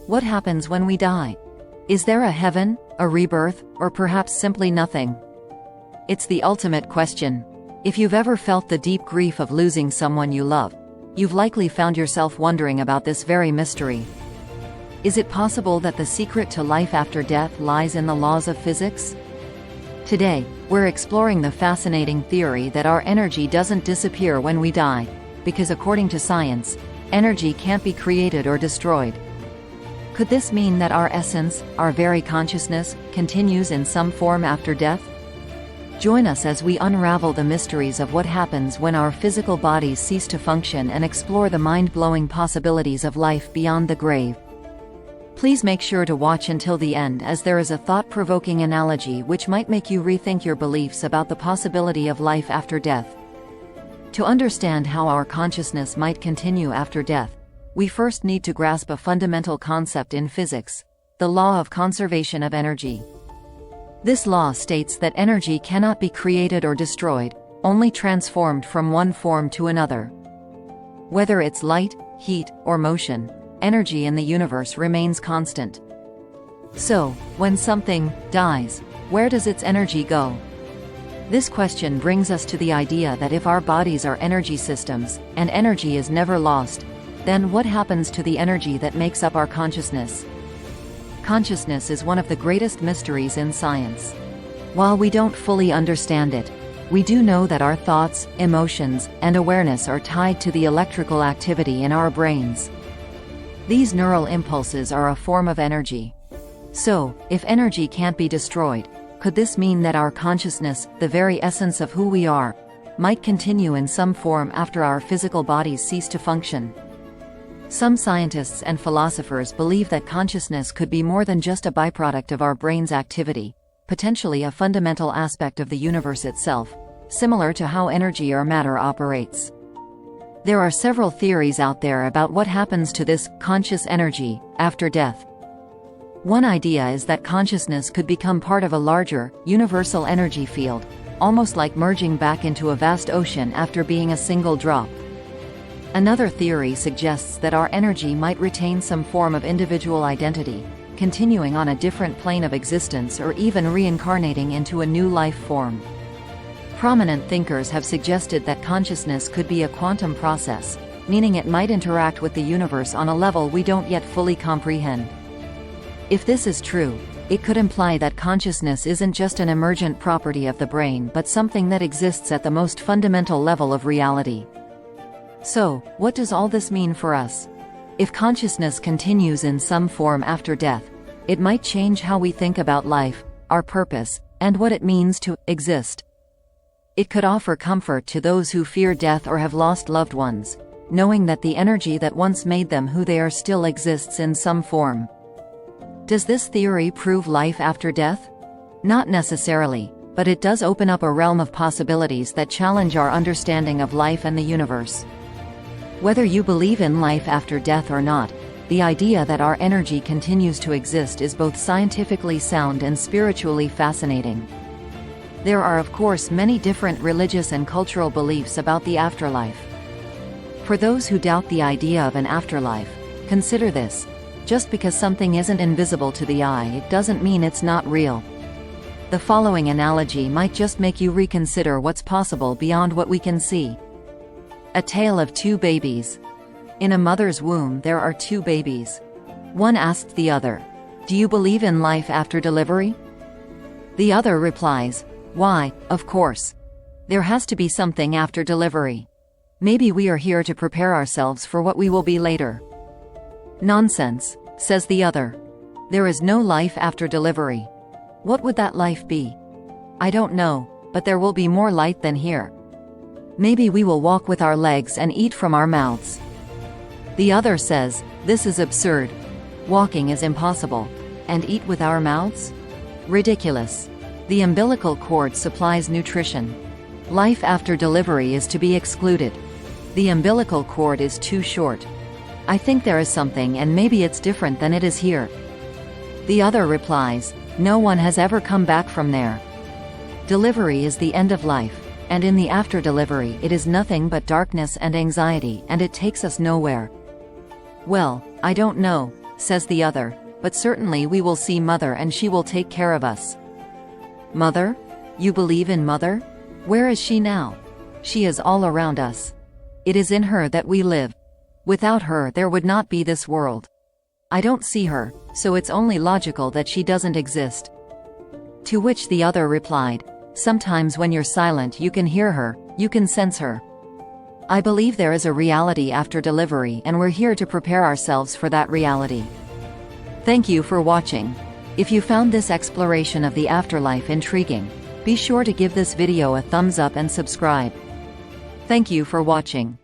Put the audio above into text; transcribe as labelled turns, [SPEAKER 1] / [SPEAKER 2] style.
[SPEAKER 1] What happens when we die? Is there a heaven, a rebirth, or perhaps simply nothing? It's the ultimate question. If you've ever felt the deep grief of losing someone you love, you've likely found yourself wondering about this very mystery. Is it possible that the secret to life after death lies in the laws of physics? Today, we're exploring the fascinating theory that our energy doesn't disappear when we die, because according to science, energy can't be created or destroyed. Could this mean that our essence, our very consciousness, continues in some form after death? Join us as we unravel the mysteries of what happens when our physical bodies cease to function and explore the mind-blowing possibilities of life beyond the grave. Please make sure to watch until the end, as there is a thought-provoking analogy which might make you rethink your beliefs about the possibility of life after death. To understand how our consciousness might continue after death, we first need to grasp a fundamental concept in physics: the law of conservation of energy. This law states that energy cannot be created or destroyed, only transformed from one form to another. Whether it's light, heat, or motion, energy in the universe remains constant. So, when something dies, where does its energy go? This question brings us to the idea that if our bodies are energy systems, and energy is never lost, then what happens to the energy that makes up our consciousness? Consciousness is one of the greatest mysteries in science. While we don't fully understand it, we do know that our thoughts, emotions, and awareness are tied to the electrical activity in our brains. These neural impulses are a form of energy. So, if energy can't be destroyed, could this mean that our consciousness, the very essence of who we are, might continue in some form after our physical bodies cease to function? Some scientists and philosophers believe that consciousness could be more than just a byproduct of our brain's activity, potentially a fundamental aspect of the universe itself, similar to how energy or matter operates. There are several theories out there about what happens to this conscious energy after death. One idea is that consciousness could become part of a larger, universal energy field, almost like merging back into a vast ocean after being a single drop. Another theory suggests that our energy might retain some form of individual identity, continuing on a different plane of existence or even reincarnating into a new life form. Prominent thinkers have suggested that consciousness could be a quantum process, meaning it might interact with the universe on a level we don't yet fully comprehend. If this is true, it could imply that consciousness isn't just an emergent property of the brain but something that exists at the most fundamental level of reality. So, what does all this mean for us? If consciousness continues in some form after death, it might change how we think about life, our purpose, and what it means to exist. It could offer comfort to those who fear death or have lost loved ones, knowing that the energy that once made them who they are still exists in some form. Does this theory prove life after death? Not necessarily, but it does open up a realm of possibilities that challenge our understanding of life and the universe. Whether you believe in life after death or not, the idea that our energy continues to exist is both scientifically sound and spiritually fascinating. There are of course many different religious and cultural beliefs about the afterlife. For those who doubt the idea of an afterlife, consider this: just because something isn't invisible to the eye, it doesn't mean it's not real. The following analogy might just make you reconsider what's possible beyond what we can see. A tale of two babies. In a mother's womb there are two babies. One asked the other, "Do you believe in life after delivery?" The other replies, "Why, of course. There has to be something after delivery. Maybe we are here to prepare ourselves for what we will be later." "Nonsense," says the other. "There is no life after delivery. What would that life be?" "I don't know, but there will be more light than here. Maybe we will walk with our legs and eat from our mouths." The other says, "This is absurd. Walking is impossible. And eat with our mouths? Ridiculous. The umbilical cord supplies nutrition. Life after delivery is to be excluded. The umbilical cord is too short. I think there is something, and maybe it's different than it is here." The other replies, "No one has ever come back from there. Delivery is the end of life. And in the after delivery it is nothing but darkness and anxiety, and it takes us nowhere." "Well, I don't know," says the other, but certainly we will see Mother and she will take care of us. Mother? You believe in Mother? Where is she now? She is all around us. It is in her that we live. Without her there would not be this world. I don't see her, so it's only logical that she doesn't exist. To which the other replied, sometimes when you're silent you can hear her, you can sense her. I believe there is a reality after delivery and we're here to prepare ourselves for that reality. Thank you for watching. If you found this exploration of the afterlife intriguing, be sure to give this video a thumbs up and subscribe. Thank you for watching.